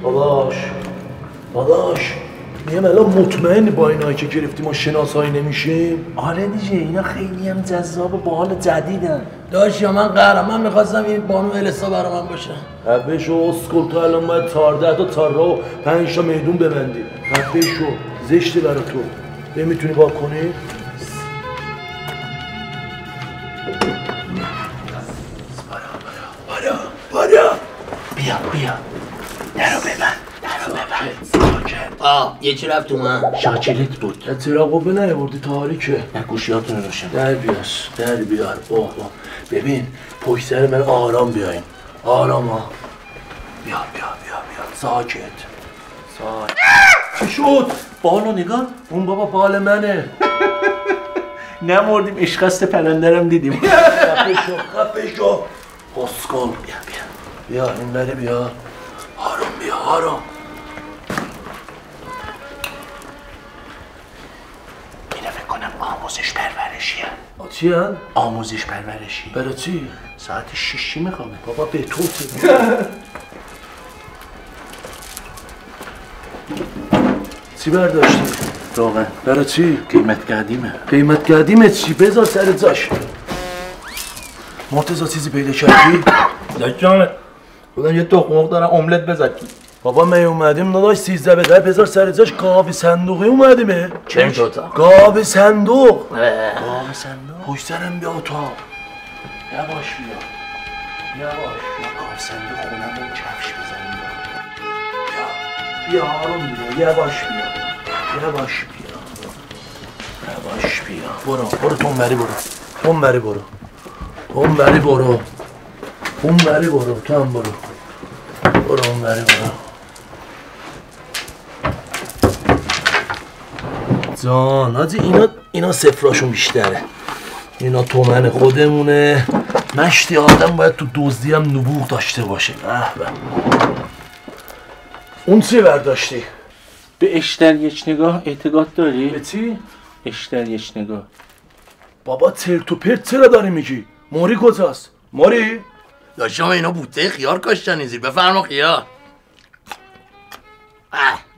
داداش میگم الان مطمئنی با اینایی که گرفتیم ما شناسایی نمیشیم؟ آره دیگه اینا خیلی هم جذاب و باحال جدیدن. داشت یا من قهرمان میخواستم این بانو السا برا من باشه. حبشو اسکل تو الان باید 14 تا تارا و 5 تا میدون ببندی. حبشو زشته برا تو. نمیتونی با کنی؟ بارا بیا درو ببند یکی رفت تو من شاکلت بود. اطلاق قبه نیاوردی تاریکه. نه گوشیاتون روشن. در بیار اوه ببین پشت سر من آرام بیاین. آرام ها. بیا ساکت. چی شد؟ بالو نگاه. اون بابا بال منه. نمردیم اشخاص پلندرم دیدیم. خفه شو اسکل. بیا این بره بیا. آرام اینو فکر کنم آموزش پرورشیه. چی هن؟ آموزش پرورشی. برای چی؟ ساعت 6 میخوامه. بابا به تو چی برداشتی؟ روغن. برای چی؟ قیمت قدیمه. قیمت قدیمه چی؟ بذار سر جاش. مرتضی چیزی پیدا کردی؟ داشتم بودم یه تخم مرغ دارم املت بزدی. بابا می اومدیم نداشت 13 به 10 بذار سر جاش. گاو صندوقی اومدیمه. چه دوتا؟ گاو صندوق. گاو صندوق. پشت سرم بیا اتاق. یواش بیا گاو صندوق خونمون کفش بزنیم. بیا آروم بیا یواش بیا برو تو اونوری برو تو هم بری برو برو اونوری برو جان حاجی اینا صفراشون بیشتره. اینا تومن خودمونه. مشتی آدم باید تو دزدی هم نبوغ داشته باشه. به اون چی برداشتی؟ به اشتر یک نگاه اعتقاد داری؟ به چی؟ اشتر یک نگاه. بابا ترت و پرت چرا داری میگی؟ موری کجاست؟ موری؟ داشتم اینا بوته خیار کاشتن زیر بفرما خیار.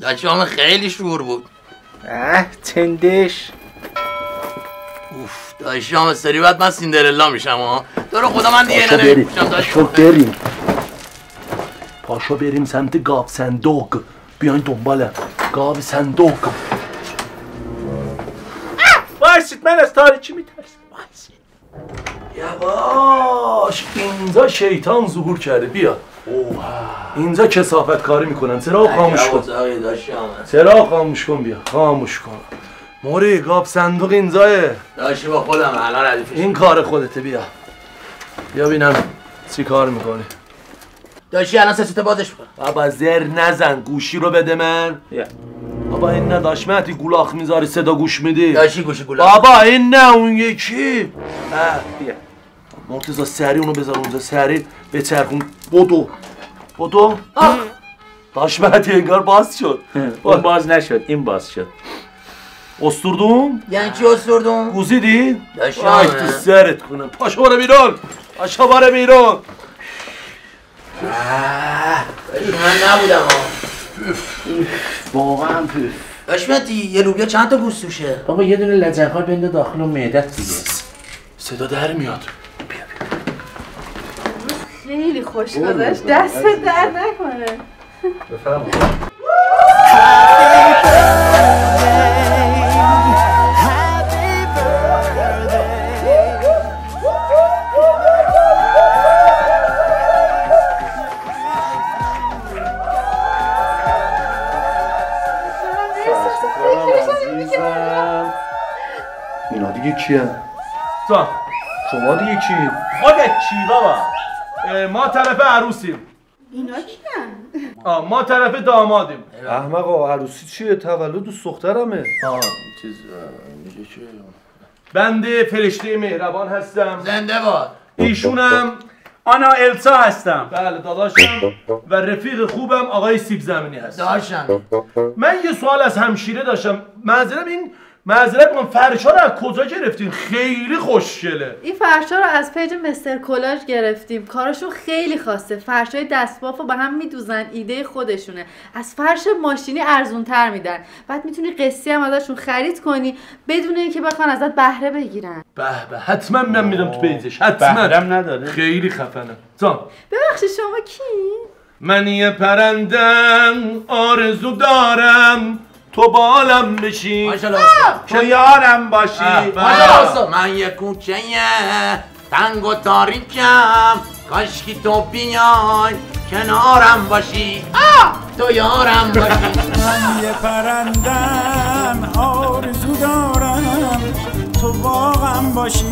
داشتم خیلی شور بود. تندش. اوف داشتم سری بعد من سیندرلا میشم ها. تو رو خدا من دیگه پاشو بریم سمت گاو صندوق. بیاین دنبالم. گاو صندوق. وایسید من از تاریکی میترسم. یواش اینجا شیطان ظهور کرده. بیا اینجا کثافت کاری میکنن. چراغ خاموش کن بیا خاموش کن. موری گاو صندوق اینجاه. داشتی با خودم الان ردیفش. این کار خودته. بیا بینم چی کار میکنی. داشتی الان سه بازش میکنم. بابا زر نزن گوشی رو بده من. بابا این نه داشمتی گولاخ میذاری صدا گوش میدی. داشتی گوشی گولاخ. بابا این نه اون یکی. بیا مرتضی سری اونو بذار اونجا سری بچرخون. بدو داشمتی انگار باز شد. اون باز نشد این باز شد. استردون؟ یعنی چی استردون؟ گوزیدی؟ داشتم. آی تو سرت کنم. پاشو باره بیرون. من نبودم ها. واقعا پف. داشمتی یه لوبیا چند تا گوست توشه؟ بابا یه دونه لجنخال بنده داخل و معدت دیگه. صدا در میاد. خیلی خوش گذشت. دست در نکنه. بفرمایید. اینا دیگه کیه؟ شما دیگه کی؟ خودت کی بابا؟ ما طرف عروسیم. اینا کیان؟ ما طرف دامادیم. احمقا عروسی چیه؟ تولد دوست دخترمه. چیز میگه که بنده فرشته مهربان هستم. زنده باد. ایشونم آنا السا هستم. بله داداشم و رفیق خوبم آقای سیب زمینی هست. داشتم. من یه سوال از همشیره داشتم. معذرم این معذرت میخوام فرشا رو از کجا گرفتین؟ خیلی خوشگله. این فرشا رو از پیج مستر کلاژ گرفتیم. کارشون خیلی خاصه. فرشای دستباف رو به هم میدوزن، ایده خودشونه. از فرش ماشینی ارزونتر میدن. بعد میتونی قسطی هم ازشون خرید کنی بدون اینکه بخوان ازت بهره بگیرن. به حتما من میرم تو پیجش. حتما. بهرم نداره. خیلی خفنه. جان. ببخشید شما کی؟ من یه پرندم آرزو دارم تو بالم بشی. ماشاءالله تو یارم باشی. ماشاءالله من یه کوچه تنگ و تاریکم، کاشکی تو بیای کنارم باشی، تو یارم باشی. من یه پرندم آرزو دارم تو باغم باشی.